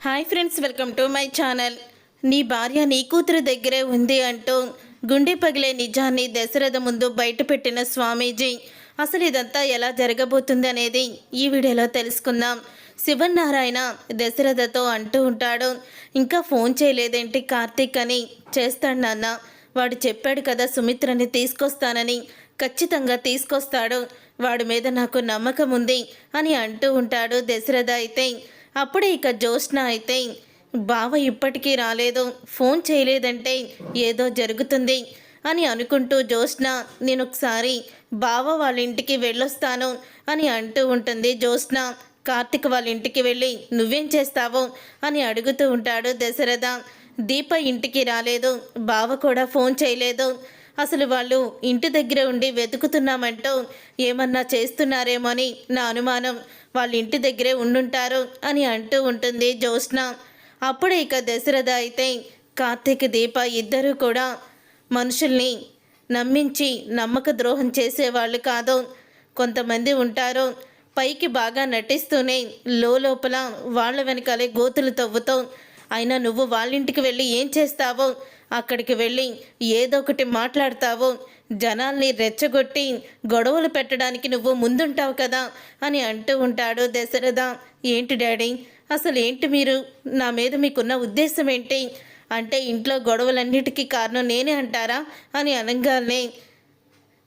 Hi friends, welcome to my channel. నీ భార్య నీ కూతురు దగ్గరే ఉంది అంటూ గుండె పగిలే నిజాన్ని దశరథ ముందు బయటపెట్టిన స్వామీజీ. అసలు ఇదంతా ఎలా జరగబోతుంది అనేది ఈ వీడియోలో తెలుసుకుందాం. శివనారాయణ దశరథతో అంటూ ఉంటాడు, ఇంకా ఫోన్ చేయలేదేంటి కార్తీక్ అని. చేస్తాడు నాన్న, వాడు చెప్పాడు కదా సుమిత్రని తీసుకొస్తానని, ఖచ్చితంగా తీసుకొస్తాడు, వాడి మీద నాకు నమ్మకం ఉంది అని అంటూ ఉంటాడు దశరథ. అయితే అప్పుడే ఇక జ్యోత్స్న అయితే, బావ ఇప్పటికీ రాలేదు, ఫోన్ చేయలేదంటే ఏదో జరుగుతుంది అని అనుకుంటూ జ్యోత్స్న, నేను ఒకసారి బావ వాళ్ళ ఇంటికి వెళ్ళొస్తాను అని అంటూ ఉంటుంది. జ్యోత్స్న కార్తిక్ వాళ్ళ ఇంటికి వెళ్ళి నువ్వేం చేస్తావో అని అడుగుతూ ఉంటాడు దశరథ. దీప ఇంటికి రాలేదు, బావ కూడా ఫోన్ చేయలేదు, అసలు వాళ్ళు ఇంటి దగ్గర ఉండి వెతుకుతున్నామంటూ ఏమన్నా చేస్తున్నారేమో అని నా అనుమానం, వాళ్ళ ఇంటి దగ్గరే ఉండుంటారు అని అంటూ ఉంటుంది జ్యోత్స్న. అప్పుడే ఇక దశరథ అయితే, కార్తీక్ దీప ఇద్దరూ కూడా మనుషుల్ని నమ్మించి నమ్మక ద్రోహం చేసేవాళ్ళు కాదు. కొంతమంది ఉంటారు, పైకి బాగా నటిస్తూనే లోపల వాళ్ళ వెనకాలే గోతులు తవ్వుతూ, అయినా నువ్వు వాళ్ళింటికి వెళ్ళి ఏం చేస్తావో, అక్కడికి వెళ్ళి ఏదో ఒకటి మాట్లాడతావో, జనాల్ని రెచ్చగొట్టి గొడవలు పెట్టడానికి నువ్వు ముందుంటావు కదా అని అంటూ ఉంటాడు దశరథ. ఏంటి డాడీ, అసలు ఏంటి మీరు, నా మీద మీకున్న ఉద్దేశం ఏంటి? అంటే ఇంట్లో గొడవలన్నిటికీ కారణం నేనే అంటారా అని అనగానే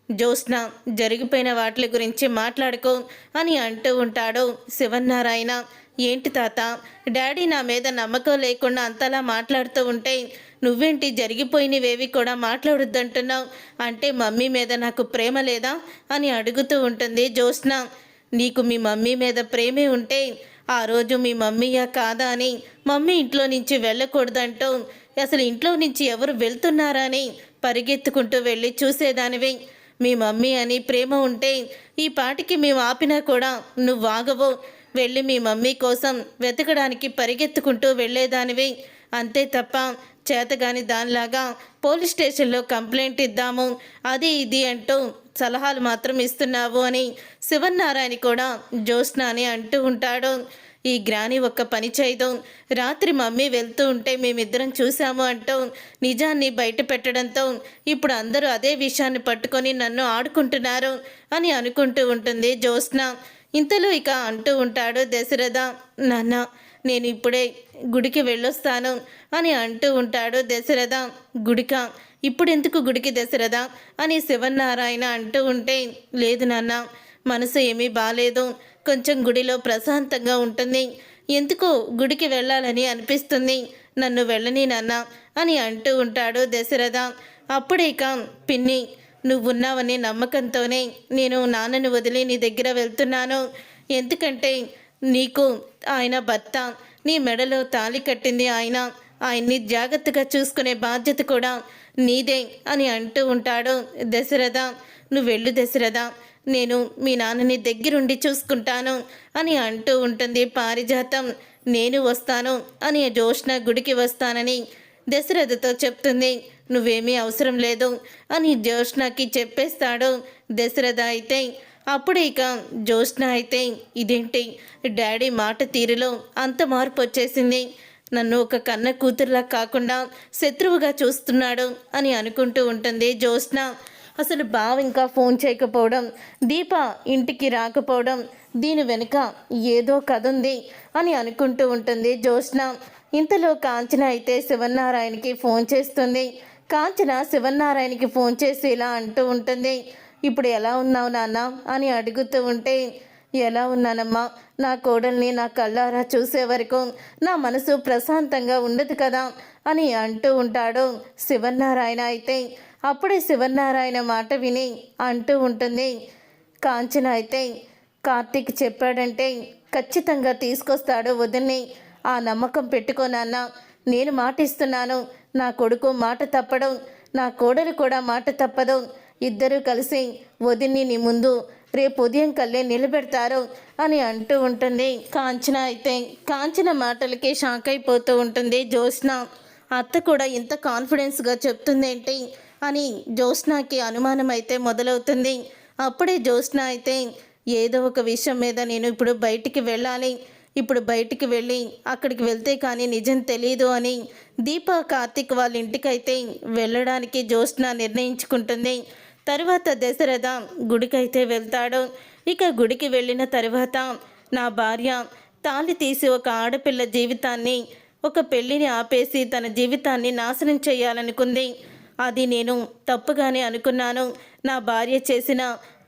జ్యోత్స్న, జరిగిపోయిన వాటి గురించి మాట్లాడుకో అని అంటూ ఉంటాడు శివనారాయణ. ఏంటి తాత, డాడీ నా మీద నమ్మకం లేకుండా అంతలా మాట్లాడుతూ ఉంటే నువ్వేంటి జరిగిపోయినవేవి కూడా మాట్లాడొద్దంటున్నావు, అంటే మమ్మీ మీద నాకు ప్రేమ లేదా అని అడుగుతూ ఉంటుంది జ్యోత్స్న. నీకు మీ మమ్మీ మీద ప్రేమే ఉంటే ఆ రోజు మీ మమ్మీయా కాదా అని మమ్మీ ఇంట్లో నుంచి వెళ్ళకూడదంటూ, అసలు ఇంట్లో నుంచి ఎవరు వెళ్తున్నారా అని పరిగెత్తుకుంటూ వెళ్ళి చూసేదానివి. మీ మమ్మీ అని ప్రేమ ఉంటే ఈ పాటికి మేము ఆపినా కూడా నువ్వు ఆగవు, వెళ్ళి మీ మమ్మీ కోసం వెతకడానికి పరిగెత్తుకుంటూ వెళ్ళేదానివి. అంతే తప్ప చేతగాని దానిలాగా పోలీస్ స్టేషన్లో కంప్లైంట్ ఇద్దాము అది ఇది అంటూ సలహాలు మాత్రం ఇస్తున్నావు అని శివనారాయణ కూడా జ్యోత్స్న అని అంటూ ఉంటాడు. ఈ గ్రాని ఒక్క పని చేయదు, రాత్రి మమ్మీ వెళ్తూ ఉంటే మేమిద్దరం చూసాము అంటూ నిజాన్ని బయట పెట్టడంతో ఇప్పుడు అందరూ అదే విషయాన్ని పట్టుకొని నన్ను ఆడుకుంటున్నారు అని అనుకుంటూ ఉంటుంది జ్యోత్స్న. ఇంతలో ఇక అంటూ ఉంటాడు దశరథ, నాన్న నేను ఇప్పుడే గుడికి వెళ్ళొస్తాను అని అంటూ ఉంటాడు దశరథ. గుడిక, ఇప్పుడెందుకు గుడికి దశరథ అని శివనారాయణ అంటూ ఉంటే, లేదు నాన్న, మనసు ఏమీ బాలేదు, కొంచెం గుడిలో ప్రశాంతంగా ఉంటుంది, ఎందుకో గుడికి వెళ్ళాలని అనిపిస్తుంది, నన్ను వెళ్ళని నాన్న అని అంటూ ఉంటాడు దశరథ. అప్పుడే ఇక పిన్ని, నువ్వున్నావనే నమ్మకంతోనే నేను నాన్నని వదిలి నీ దగ్గర వెళ్తున్నాను, ఎందుకంటే నీకు ఆయన భర్త, నీ మెడలో తాళి కట్టింది ఆయన, ఆయన్ని జాగ్రత్తగా చూసుకునే బాధ్యత కూడా నీదే అని అంటూ ఉంటాడు దశరథ. నువ్వు వెళ్ళు దశరథ, నేను మీ నాన్నని దగ్గరుండి చూసుకుంటాను అని అంటూ ఉంటుంది పారిజాతం. నేను వస్తాను అని జ్యోత్స్న గుడికి వస్తానని దశరథతో చెప్తుంది. నువ్వేమీ అవసరం లేదు అని జ్యోత్స్నకి చెప్పేస్తాడు దశరథ. అయితే అప్పుడు ఇక జ్యోత్స్న అయితే, ఇదేంటి డాడీ మాట తీరులో అంత మార్పు వచ్చేసింది, నన్ను ఒక కన్న కూతురులా కాకుండా శత్రువుగా చూస్తున్నాడు అని అనుకుంటూ ఉంటుంది జ్యోత్స్న. అసలు బావ ఇంకా ఫోన్ చేయకపోవడం, దీప ఇంటికి రాకపోవడం, దీని వెనుక ఏదో కథ ఉంది అని అనుకుంటూ ఉంటుంది జ్యోత్స్న. ఇంతలో కాంచన అయితే శివనారాయణకి ఫోన్ చేస్తుంది. కాంచన శివనారాయణకి ఫోన్ చేసి ఇలా అంటూ ఉంటుంది, ఇప్పుడు ఎలా ఉన్నావు నాన్న అని అడుగుతూ ఉంటే, ఎలా ఉన్నానమ్మా, నా కోడల్ని నా కళ్ళారా చూసే వరకు నా మనసు ప్రశాంతంగా ఉండదు కదా అని అంటూ ఉంటాడు శివనారాయణ. అయితే అప్పుడే శివనారాయణ మాట విని అంటూ ఉంటుంది కాంచన అయితే, కార్తీక్ చెప్పాడంటే ఖచ్చితంగా తీసుకొస్తాడు వదిన్ని, ఆ నమ్మకం పెట్టుకోనన్నా, నేను మాట ఇస్తున్నాను, నా కొడుకు మాట తప్పడం, నా కోడలు కూడా మాట తప్పదు, ఇద్దరూ కలిసి వదిన్ని నీ ముందు రేపు ఉదయం కల్లే నిలబెడతారు అని అంటూ ఉంటుంది కాంచన. అయితే కాంచన మాటలకి షాక్ అయిపోతూ ఉంటుంది జ్యోత్స్న. అత్త కూడా ఇంత కాన్ఫిడెన్స్గా చెప్తుందేంటి అని జ్యోత్స్నకి అనుమానం అయితే మొదలవుతుంది. అప్పుడే జ్యోత్స్న అయితే, ఏదో ఒక విషయం మీద నేను ఇప్పుడు బయటికి వెళ్ళాలి, ఇప్పుడు బయటికి వెళ్ళి అక్కడికి వెళ్తే కానీ నిజం తెలియదు అని దీప కార్తిక్ వాళ్ళ ఇంటికైతే వెళ్ళడానికి జ్యోత్స్న నిర్ణయించుకుంటుంది. తర్వాత దశరథ గుడికైతే వెళ్తాడు. ఇక గుడికి వెళ్ళిన తర్వాత నా భార్య తాళి తీసి ఒక ఆడపిల్ల జీవితాన్ని, ఒక పెళ్ళిని ఆపేసి తన జీవితాన్ని నాశనం చేయాలనుకుంది. అది నేను తప్పుగానే అనుకున్నాను. నా భార్య చేసిన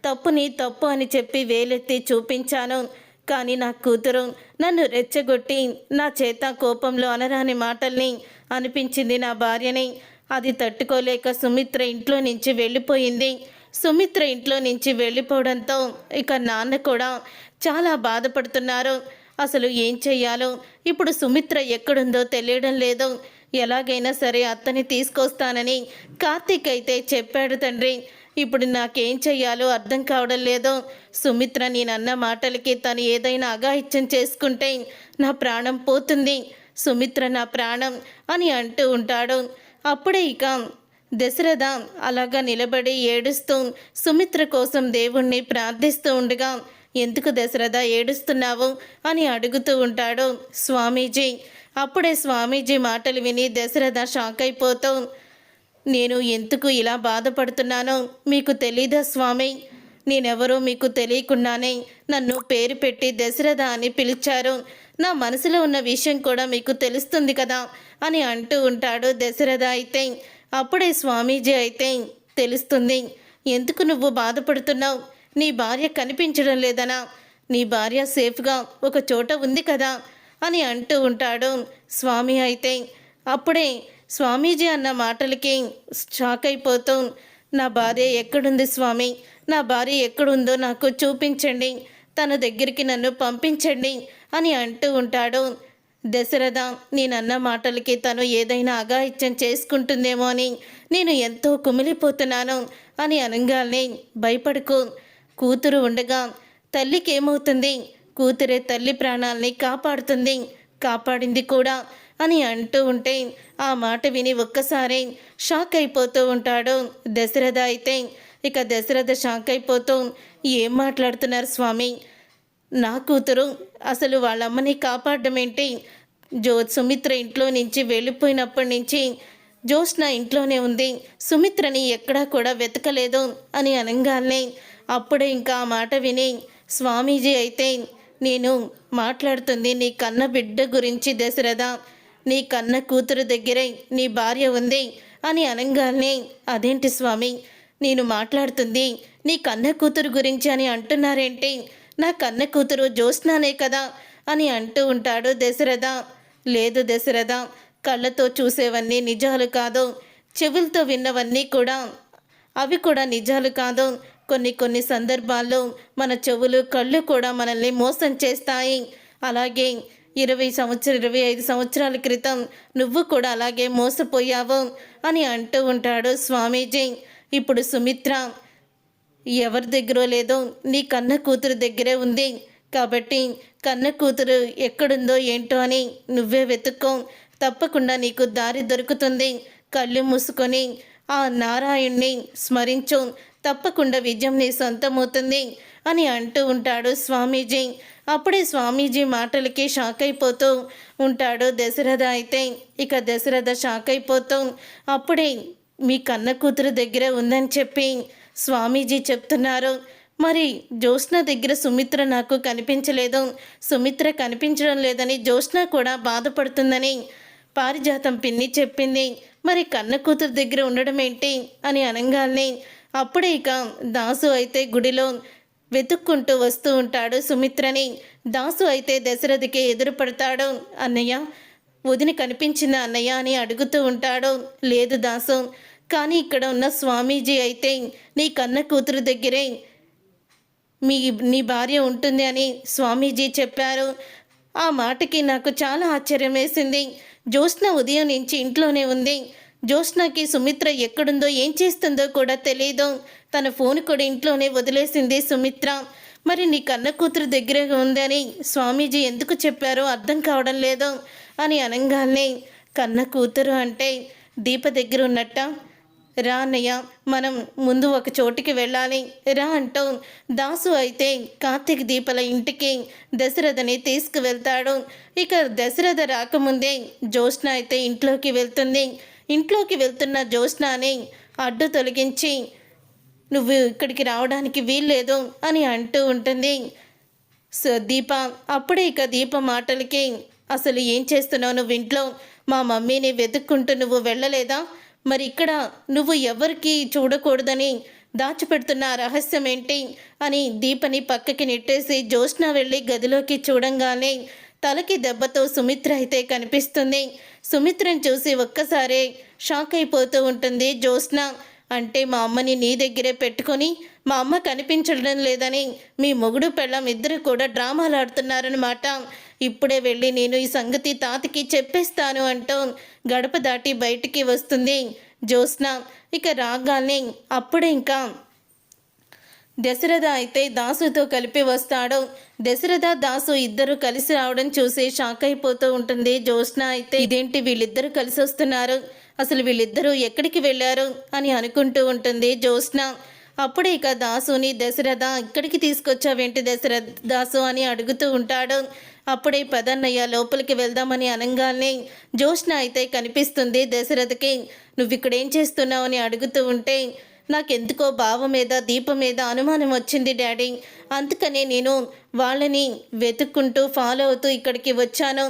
తప్పుని తప్పు అని చెప్పి వేలెత్తి చూపించాను. కానీ నా కూతురు నన్ను రెచ్చగొట్టి నా చేత కోపంలో అనరాని మాటల్ని అనిపించింది నా భార్యని. అది తట్టుకోలేక సుమిత్ర ఇంట్లో నుంచి వెళ్ళిపోయింది. సుమిత్ర ఇంట్లో నుంచి వెళ్ళిపోవడంతో ఇక నాన్న కూడా చాలా బాధపడుతున్నారు. అసలు ఏం చెయ్యాలో ఇప్పుడు సుమిత్ర ఎక్కడుందో తెలియడం లేదు. ఎలాగైనా సరే అత్తని తీసుకొస్తానని కార్తీక్ అయితే చెప్పాడు తండ్రి. ఇప్పుడు నాకేం చెయ్యాలో అర్థం కావడం లేదు. సుమిత్ర నేనన్న మాటలకి తను ఏదైనా అఘాయిత్యం చేసుకుంటే నా ప్రాణం పోతుంది. సుమిత్ర నా ప్రాణం అని అంటూ ఉంటాడు. అప్పుడే ఇక దశరథ అలాగా నిలబడి ఏడుస్తూ సుమిత్ర కోసం దేవుణ్ణి ప్రార్థిస్తూ ఉండగా, ఎందుకు దశరథ ఏడుస్తున్నావు అని అడుగుతూ ఉంటాడు స్వామీజీ. అప్పుడే స్వామీజీ మాటలు విని దశరథ షాక్ అయిపోతూ, నేను ఎందుకు ఇలా బాధపడుతున్నానో మీకు తెలీదా స్వామి? నేనెవరో మీకు తెలియకుండానే నన్ను పేరు పెట్టి దశరథ అని పిలిచారు. నా మనసులో ఉన్న విషయం కూడా మీకు తెలుస్తుంది కదా అని అంటూ ఉంటాడు దశరథ. అయితే అప్పుడే స్వామీజీ అయితే, తెలుస్తుంది. ఎందుకు నువ్వు బాధపడుతున్నావు? నీ భార్య కనిపించడం లేదనా? నీ భార్య సేఫ్గా ఒక చోట ఉంది కదా అని అంటూ ఉంటాడు స్వామి. అయితే అప్పుడే స్వామీజీ అన్న మాటలకి షాక్ అయిపోతూ, నా భార్య ఎక్కడుంది స్వామి? నా భార్య ఎక్కడుందో నాకు చూపించండి, తన దగ్గరికి నన్ను పంపించండి అని అంటూ ఉంటాడు దశరథ. నేనన్న మాటలకి తను ఏదైనా అఘాయిత్యం చేసుకుంటుందేమో అని నేను ఎంతో కుమిలిపోతున్నాను అని అనగానే, భయపడకు, కూతురు ఉండగా తల్లికి ఏమవుతుంది? కూతురే తల్లి ప్రాణాలని కాపాడుతుంది, కాపాడింది కూడా అని అంటూ ఉంటే ఆ మాట విని ఒక్కసారి షాక్ అయిపోతూ ఉంటాడు దశరథ. అయితే ఇక దశరథ షాక్ అయిపోతూ, ఏం మాట్లాడుతున్నారు స్వామి? నా కూతురు అసలు వాళ్ళమ్మని కాపాడడం ఏంటి? సుమిత్ర ఇంట్లో నుంచి వెళ్ళిపోయినప్పటి నుంచి జ్యోత్స్న ఇంట్లోనే ఉంది, సుమిత్రని ఎక్కడా కూడా వెతకలేదు అని అనగానే అప్పుడే ఇంకా ఆ మాట విని స్వామీజీ అయితే, నేను మాట్లాడుతుంది నీ కన్న బిడ్డ గురించి దశరథ, నీ కన్న కూతురు దగ్గరే నీ భార్య ఉంది అని అనగానే, అదేంటి స్వామి నేను మాట్లాడుతుంది నీ కన్న కూతురు గురించి అని అంటున్నారేంటి? నా కన్న కూతురు జ్యోత్స్నానే కదా అని అంటూ ఉంటాడు దశరథ. లేదు దశరథ, కళ్ళతో చూసేవన్నీ నిజాలు కాదు, చెవులతో విన్నవన్నీ కూడా అవి కూడా నిజాలు కాదు. కొన్ని సందర్భాల్లో మన చెవులు కళ్ళు కూడా మనల్ని మోసం చేస్తాయి. అలాగే 25 సంవత్సరాల క్రితం నువ్వు కూడా అలాగే మోసపోయావు అని అంటూ ఉంటాడు స్వామీజీ. ఇప్పుడు సుమిత్ర ఎవరి దగ్గర లేదో నీ కన్న కూతురు దగ్గరే ఉంది కాబట్టి కన్న కూతురు ఎక్కడుందో ఏంటో అని నువ్వే వెతుక్కో, తప్పకుండా నీకు దారి దొరుకుతుంది. కళ్ళు మూసుకొని ఆ నారాయణ్ణి స్మరించు, తప్పకుండా విజయం నీ సొంతమవుతుంది అని అంటూ ఉంటాడు స్వామీజీ. అప్పుడే స్వామీజీ మాటలకి షాక్ అయిపోతూ ఉంటాడు దశరథ. అయితే ఇక దశరథ షాక్ అయిపోతూ, అప్పుడే మీ కన్న కూతురు దగ్గరే ఉందని చెప్పి స్వామీజీ చెప్తున్నారు. మరి జ్యోత్స్న దగ్గర సుమిత్ర నాకు కనిపించలేదు, సుమిత్ర కనిపించడం లేదని జ్యోత్స్న కూడా బాధపడుతుందని పారిజాతం పిన్ని చెప్పింది. మరి కన్న కూతురు దగ్గర ఉండడం ఏంటి అని అనగానే అప్పుడే ఇక దాసు అయితే గుడిలో వెతుక్కుంటూ వస్తూ ఉంటాడు సుమిత్రని. దాసు అయితే దశరథికి ఎదురుపడతాడు. అన్నయ్య, వదిన కనిపించిందా అన్నయ్య అని అడుగుతూ ఉంటాడు. లేదు దాసు, కానీ ఇక్కడ ఉన్న స్వామీజీ అయితే నీ కన్న కూతురు దగ్గరే నీ భార్య ఉంటుంది అని స్వామీజీ చెప్పారు. ఆ మాటకి నాకు చాలా ఆశ్చర్యం వేసింది. జ్యోత్స్న ఉదయం నుంచి ఇంట్లోనే ఉంది. జ్యోత్స్నకి సుమిత్ర ఎక్కడుందో ఏం చేస్తుందో కూడా తెలియదు. తన ఫోన్ కూడా ఇంట్లోనే వదిలేసింది సుమిత్ర. మరి నీ కన్న కూతురు దగ్గరే ఉందని స్వామీజీ ఎందుకు చెప్పారో అర్థం కావడం లేదు అని అనగానే, కన్న కూతురు అంటే దీప దగ్గర ఉన్నట్ట? రా అన్నయ్య, మనం ముందు ఒక చోటికి వెళ్ళాలి రా అంటూ దాసు అయితే కార్తీక్ దీపల ఇంటికి దశరథని తీసుకువెళ్తాడు. ఇక దశరథ రాకముందే జ్యోత్స్న అయితే ఇంట్లోకి వెళ్తుంది. ఇంట్లోకి వెళ్తున్న జ్యోత్స్నాని అడ్డు తొలగించి నువ్వు ఇక్కడికి రావడానికి వీల్లేదు అని అంటూ ఉంటుంది. దీప అప్పుడే ఇక దీప మాటలకి అసలు ఏం చేస్తున్నావు నువ్వు ఇంట్లో? మా మమ్మీని వెతుక్కుంటూ నువ్వు వెళ్ళలేదా? మరి ఇక్కడ నువ్వు ఎవరికి చూడకూడదని దాచిపెడుతున్న రహస్యం ఏంటి అని దీపని పక్కకి నెట్టేసి జ్యోత్స్న వెళ్ళి గదిలోకి చూడంగానే తలకి దెబ్బతో సుమిత్ర అయితే కనిపిస్తుంది. సుమిత్రను చూసి ఒక్కసారే షాక్ అయిపోతూ ఉంటుంది జ్యోత్స్న. అంటే మా అమ్మని నీ దగ్గరే పెట్టుకొని మా అమ్మ కనిపించడం లేదని మీ మొగుడు పెళ్ళం ఇద్దరు కూడా డ్రామాలు ఆడుతున్నారనమాట. ఇప్పుడే వెళ్ళి నేను ఈ సంగతి తాతకి చెప్పేస్తాను అంటూ గడప దాటి బయటికి వస్తుంది జ్యోత్స్న. ఇక రాగానే అప్పుడే ఇంకా దశరథ అయితే దాసుతో కలిపి వస్తాడు. దశరథ దాసు ఇద్దరు కలిసి రావడం చూసి షాక్ అయిపోతూ ఉంటుంది జ్యోత్స్న. అయితే ఇదేంటి వీళ్ళిద్దరూ కలిసి వస్తున్నారు, అసలు వీళ్ళిద్దరూ ఎక్కడికి వెళ్ళారు అని అనుకుంటూ ఉంటుంది జ్యోత్స్న. అప్పుడే ఇక దాసుని దశరథ ఇక్కడికి తీసుకొచ్చావేంటి దాసు అని అడుగుతూ ఉంటాడు. అప్పుడే పదన్నయ్య లోపలికి వెళ్దామని అనగానే జ్యోత్స్న అయితే కనిపిస్తుంది దశరథకి. నువ్వు ఇక్కడ ఏం చేస్తున్నావు అని అడుగుతూ ఉంటే నాకెందుకో బావ మీద దీప మీద అనుమానం వచ్చింది డాడీ, అందుకనే నేను వాళ్ళని వెతుక్కుంటూ ఫాలో అవుతూ ఇక్కడికి వచ్చాను.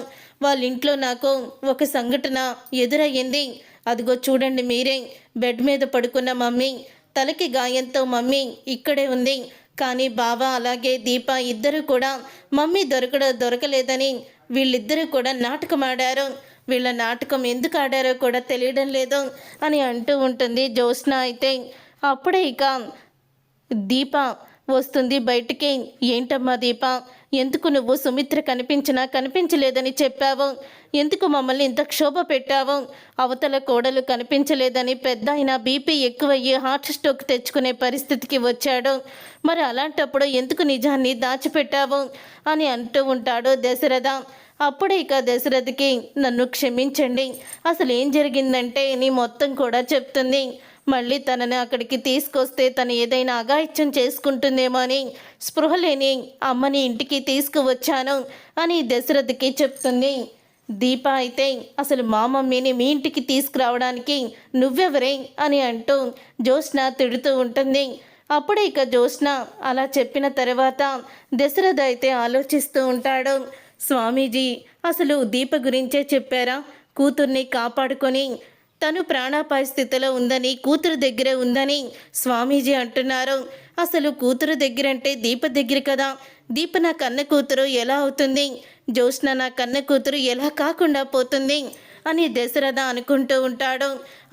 వాళ్ళ ఇంట్లో నాకు ఒక సంఘటన ఎదురయ్యింది. అదిగో చూడండి మీరే, బెడ్ మీద పడుకున్న మమ్మీ, తలకి గాయంతో మమ్మీ ఇక్కడే ఉంది. కానీ బావ అలాగే దీప ఇద్దరు కూడా మమ్మీ దొరకలేదని వీళ్ళిద్దరూ కూడా నాటకం ఆడారు. వీళ్ళ నాటకం ఎందుకు ఆడారో కూడా తెలియడం లేదు అని అంటూ ఉంటుంది జ్యోత్స్న. అయితే అప్పుడే ఇక దీప వస్తుంది బయటికి. ఏంటమ్మా దీప, ఎందుకు నువ్వు సుమిత్ర కనిపించలేదని చెప్పావు? ఎందుకు మమ్మల్ని ఇంత క్షోభ పెట్టావు? అవతల కోడలు కనిపించలేదని పెద్ద అయినా బీపీ ఎక్కువయ్యి హార్ట్ స్ట్రోక్ తెచ్చుకునే పరిస్థితికి వచ్చాడు. మరి అలాంటప్పుడు ఎందుకు నిజాన్ని దాచిపెట్టావు అని అంటూ ఉంటాడు దశరథ. అప్పుడే ఇక దశరథకి నన్ను క్షమించండి, అసలు ఏం జరిగిందంటే నీ మొత్తం కూడా చెప్తుంది. మళ్ళీ తనని అక్కడికి తీసుకొస్తే తను ఏదైనా అఘాయిత్యం చేసుకుంటుందేమో అని స్పృహ లేని అమ్మని ఇంటికి తీసుకువచ్చాను అని దశరథకి చెప్తుంది. దీప అయితే అసలు మా మమ్మీని మీ ఇంటికి తీసుకురావడానికి నువ్వెవరే అని అంటూ జ్యోత్స్న తిడుతూ ఉంటుంది. అప్పుడే ఇక జ్యోత్స్న అలా చెప్పిన తర్వాత దశరథ అయితే ఆలోచిస్తూ ఉంటాడు. స్వామీజీ అసలు దీప గురించే చెప్పారా? కూతుర్ని కాపాడుకొని తను ప్రాణాపాయ స్థితిలో ఉందని, కూతురు దగ్గరే ఉందని స్వామీజీ అంటున్నారు. అసలు కూతురు దగ్గరంటే దీప దగ్గర కదా. దీప నా కన్న కూతురు ఎలా అవుతుంది? జ్యోత్స్న నా కన్న కూతురు ఎలా కాకుండా పోతుంది అని దశరథ అనుకుంటూ ఉంటాడు.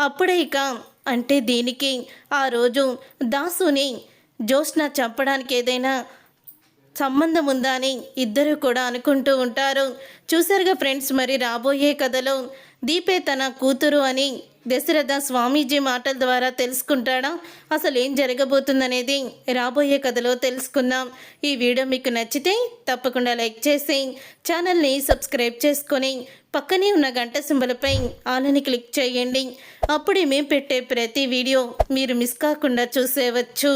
అప్పుడే ఇక అంటే దీనికి ఆ రోజు దాసుని జ్యోత్స్న చంపడానికి ఏదైనా సంబంధం ఉందా అని ఇద్దరు కూడా అనుకుంటూ ఉంటారు. చూసారుగా ఫ్రెండ్స్, మరి రాబోయే కథలో దీపే తన కూతురు అని దశరథ స్వామీజీ మాటల ద్వారా తెలుసుకుంటాడా? అసలు ఏం జరగబోతుందనేది రాబోయే కథలో తెలుసుకుందాం. ఈ వీడియో మీకు నచ్చితే తప్పకుండా లైక్ చేసి ఛానల్ని సబ్స్క్రైబ్ చేసుకొని పక్కనే ఉన్న గంట సింబల్పై ఆలని క్లిక్ చేయండి. అప్పుడే మేము పెట్టే ప్రతి వీడియో మీరు మిస్ కాకుండా చూసేవచ్చు.